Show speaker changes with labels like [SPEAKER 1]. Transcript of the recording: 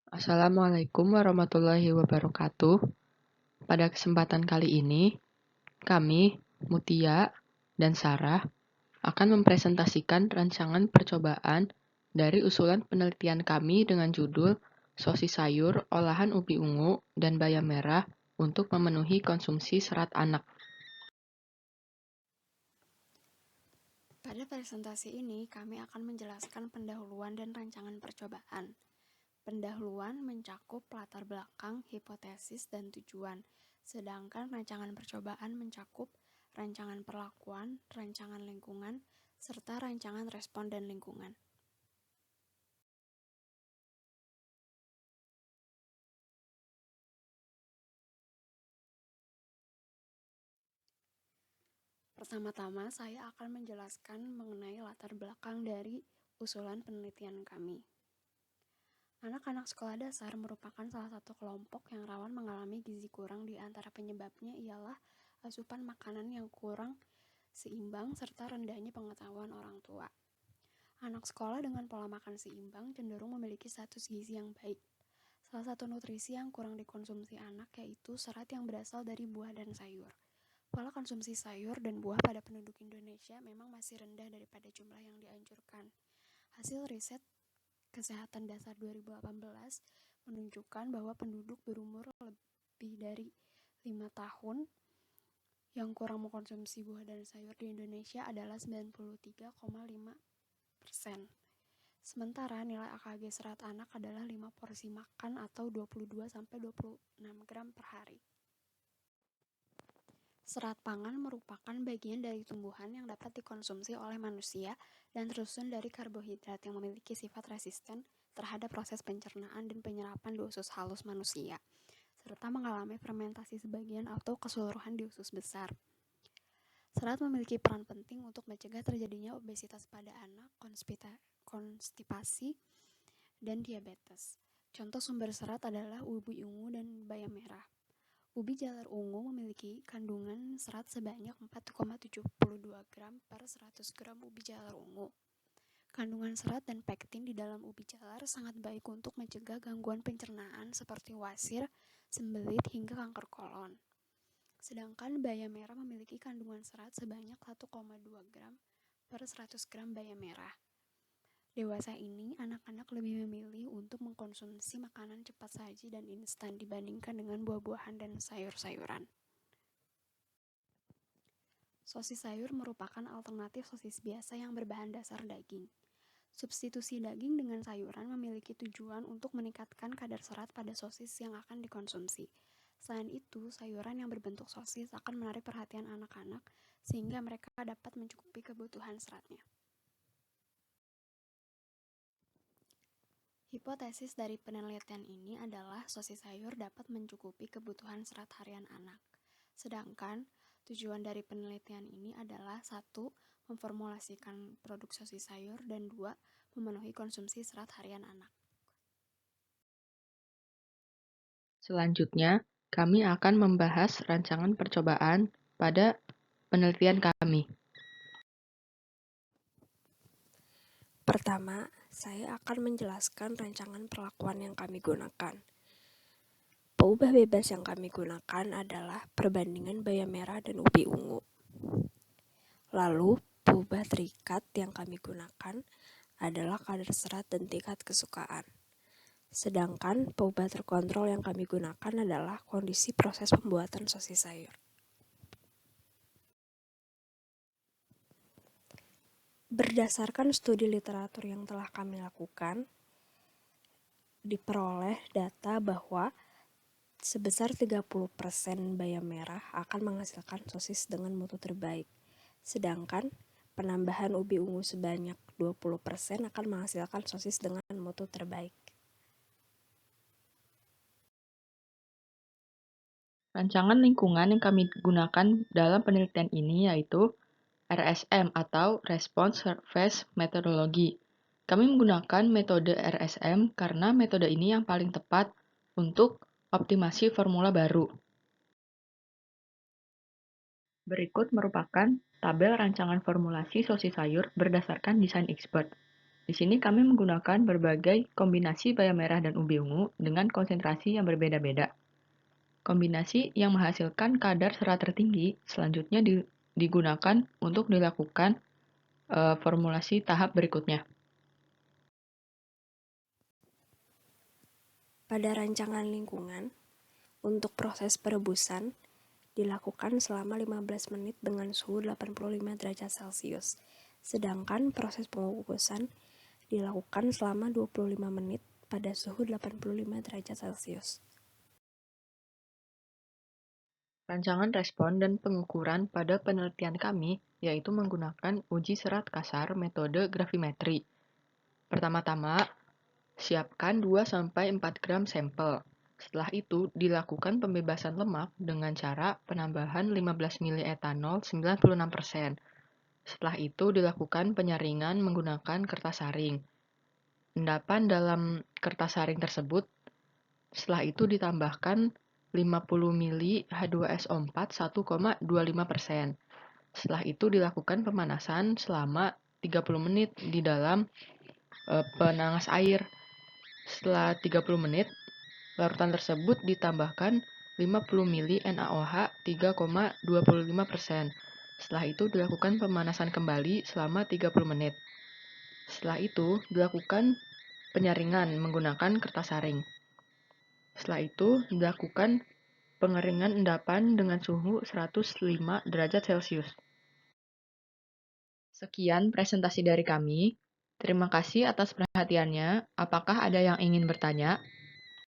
[SPEAKER 1] Assalamualaikum warahmatullahi wabarakatuh. Pada kesempatan kali ini, kami, Mutia, dan Sarah akan mempresentasikan rancangan percobaan dari usulan penelitian kami dengan judul Sosis sayur, olahan ubi ungu, dan bayam merah untuk memenuhi konsumsi serat anak.
[SPEAKER 2] Pada presentasi ini, kami akan menjelaskan pendahuluan dan rancangan percobaan. Pendahuluan mencakup latar belakang, hipotesis, dan tujuan, sedangkan rancangan percobaan mencakup rancangan perlakuan, rancangan lingkungan, serta rancangan respon dan lingkungan. Pertama-tama, saya akan menjelaskan mengenai latar belakang dari usulan penelitian kami. Anak-anak sekolah dasar merupakan salah satu kelompok yang rawan mengalami gizi kurang. Di antara penyebabnya ialah asupan makanan yang kurang seimbang serta rendahnya pengetahuan orang tua. Anak sekolah dengan pola makan seimbang cenderung memiliki status gizi yang baik. Salah satu nutrisi yang kurang dikonsumsi anak yaitu serat yang berasal dari buah dan sayur. Pola konsumsi sayur dan buah pada penduduk Indonesia memang masih rendah daripada jumlah yang dianjurkan. Hasil riset Kesehatan Dasar 2018 menunjukkan bahwa penduduk berumur lebih dari 5 tahun yang kurang mengkonsumsi buah dan sayur di Indonesia adalah 93,5%. Sementara nilai AKG serat anak adalah 5 porsi makan atau 22-26 gram per hari. Serat pangan merupakan bagian dari tumbuhan yang dapat dikonsumsi oleh manusia dan tersusun dari karbohidrat yang memiliki sifat resisten terhadap proses pencernaan dan penyerapan di usus halus manusia, serta mengalami fermentasi sebagian atau keseluruhan di usus besar. Serat memiliki peran penting untuk mencegah terjadinya obesitas pada anak, konstipasi, dan diabetes. Contoh sumber serat adalah ubi ungu dan bayam merah. Ubi jalar ungu memiliki kandungan serat sebanyak 4,72 gram per 100 gram ubi jalar ungu. Kandungan serat dan pektin di dalam ubi jalar sangat baik untuk mencegah gangguan pencernaan seperti wasir, sembelit, hingga kanker kolon. Sedangkan bayam merah memiliki kandungan serat sebanyak 1,2 gram per 100 gram bayam merah. Dewasa ini, anak-anak lebih memilih untuk mengkonsumsi makanan cepat saji dan instan dibandingkan dengan buah-buahan dan sayur-sayuran. Sosis sayur merupakan alternatif sosis biasa yang berbahan dasar daging. Substitusi daging dengan sayuran memiliki tujuan untuk meningkatkan kadar serat pada sosis yang akan dikonsumsi. Selain itu, sayuran yang berbentuk sosis akan menarik perhatian anak-anak sehingga mereka dapat mencukupi kebutuhan seratnya. Hipotesis dari penelitian ini adalah sosis sayur dapat mencukupi kebutuhan serat harian anak. Sedangkan tujuan dari penelitian ini adalah 1. Memformulasikan produk sosis sayur, dan 2. Memenuhi konsumsi serat harian anak.
[SPEAKER 1] Selanjutnya, kami akan membahas rancangan percobaan pada penelitian kami.
[SPEAKER 2] Pertama, saya akan menjelaskan rancangan perlakuan yang kami gunakan. Peubah bebas yang kami gunakan adalah perbandingan bayam merah dan ubi ungu. Lalu, peubah terikat yang kami gunakan adalah kadar serat dan tingkat kesukaan. Sedangkan peubah terkontrol yang kami gunakan adalah kondisi proses pembuatan sosis sayur. Berdasarkan studi literatur yang telah kami lakukan, diperoleh data bahwa sebesar 30% bayam merah akan menghasilkan sosis dengan mutu terbaik. Sedangkan penambahan ubi ungu sebanyak 20% akan menghasilkan sosis dengan mutu terbaik.
[SPEAKER 1] Rancangan lingkungan yang kami gunakan dalam penelitian ini yaitu RSM atau Response Surface Methodology. Kami menggunakan metode RSM karena metode ini yang paling tepat untuk optimasi formula baru. Berikut merupakan tabel rancangan formulasi sosis sayur berdasarkan desain expert. Di sini kami menggunakan berbagai kombinasi bayam merah dan ubi ungu dengan konsentrasi yang berbeda-beda. Kombinasi yang menghasilkan kadar serat tertinggi selanjutnya digunakan untuk dilakukan formulasi tahap berikutnya.
[SPEAKER 2] Pada rancangan lingkungan, untuk proses perebusan dilakukan selama 15 menit dengan suhu 85 derajat Celcius. Sedangkan proses pengukusan dilakukan selama 25 menit pada suhu 85 derajat Celcius.
[SPEAKER 1] Rancangan respon dan pengukuran pada penelitian kami yaitu menggunakan uji serat kasar metode gravimetri. Pertama-tama, siapkan 2-4 gram sampel. Setelah itu, dilakukan pembebasan lemak dengan cara penambahan 15 ml etanol 96%. Setelah itu, dilakukan penyaringan menggunakan kertas saring. Endapan dalam kertas saring tersebut, setelah itu ditambahkan 50 ml H2SO4 1,25%. Setelah itu dilakukan pemanasan selama 30 menit di dalam penanas air. Setelah 30 menit, larutan tersebut ditambahkan 50 ml NaOH 3,25%. Setelah itu dilakukan pemanasan kembali selama 30 menit. Setelah itu dilakukan penyaringan menggunakan kertas saring. Setelah itu dilakukan pengeringan endapan dengan suhu 105 derajat Celcius. Sekian presentasi dari kami. Terima kasih atas perhatiannya. Apakah ada yang ingin bertanya?